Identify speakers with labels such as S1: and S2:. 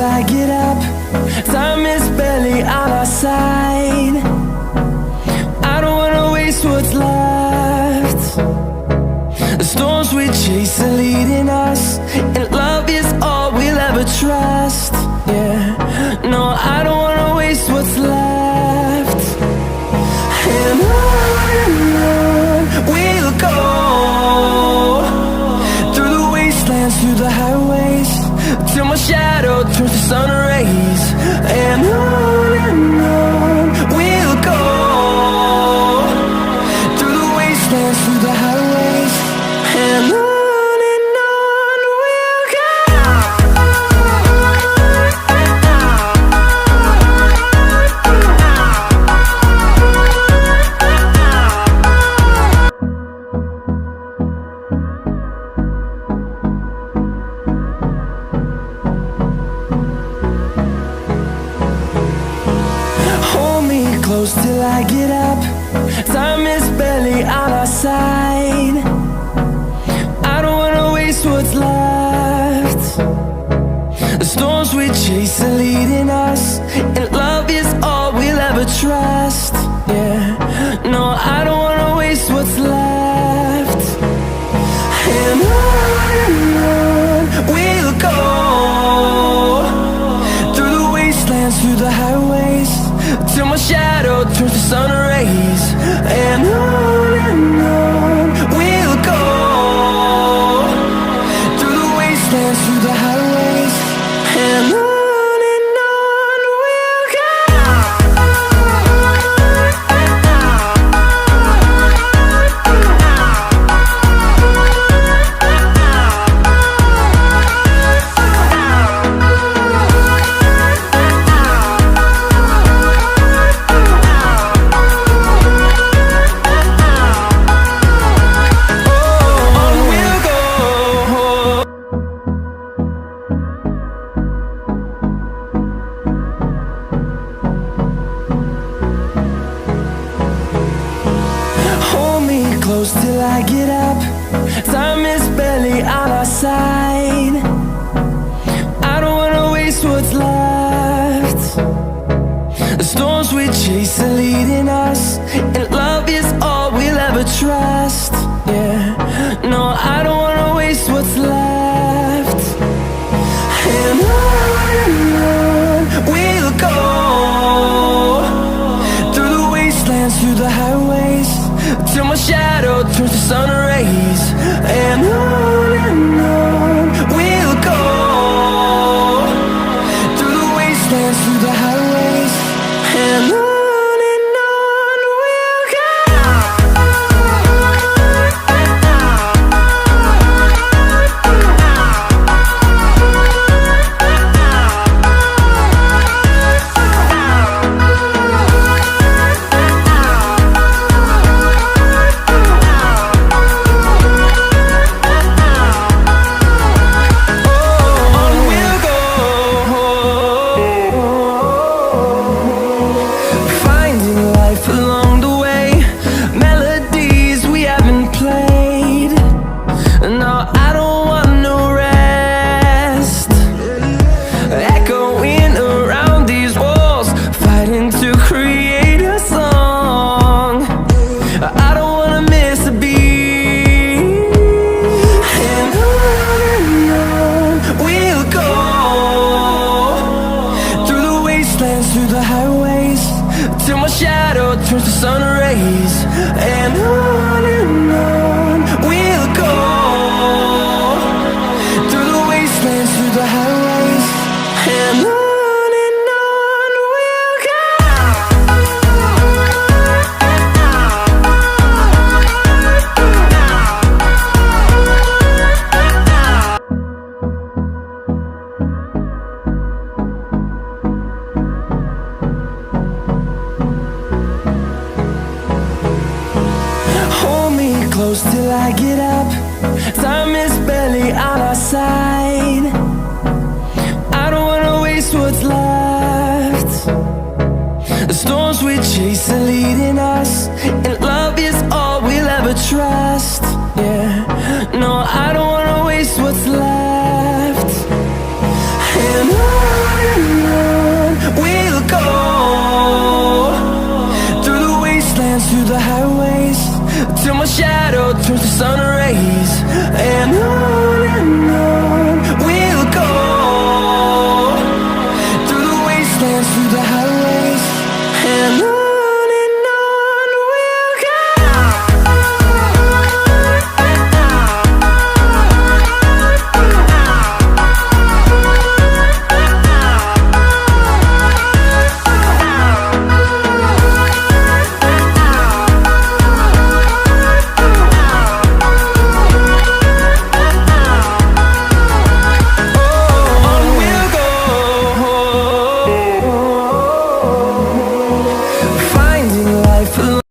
S1: till I get up. Time is barely on our side. I don't wanna waste what's left. The storms we chase are leading us, and love is all we'll ever trust. Yeah, no, I don't wanna waste what's left. And on we'll go, through the wastelands, through the highways, till my shadow turns to sun rays. And on we'll go, through the wastelands, through the highways, and on we'll go. Close till I get up. Time is barely on our side. I don't wanna waste what's left. The storms we chase are leading us, and love is all we'll ever trust. Yeah, no, I don't wanna waste what's left. And on we'll go, through the wastelands, through the highways, till my shadow turns to sun rays. And on we'll go, through the wastelands, through the highways, and on we'll go. Close till I get up. Time is barely on our side. I don't wanna waste what's left. The storms we chase are leading us, and love is all we'll ever trust. Yeah, no, I don't wanna waste what's left. And on we'll go, through the wastelands, through the highways, till my shadow turns to sun rays. And on we'll go, through the wastelands, through the highways, and on we'll go. Through the highways, till my shadow turns to sun rays. And on we'll go, through the wastelands, through the highways, and on we'll go. Close till I get up. Time is barely on our side. I don't wanna waste what's left. The storms we chase are leading us, and love is all we'll ever trust. Yeah, no, I don't wanna waste what's left. And on breeze. And on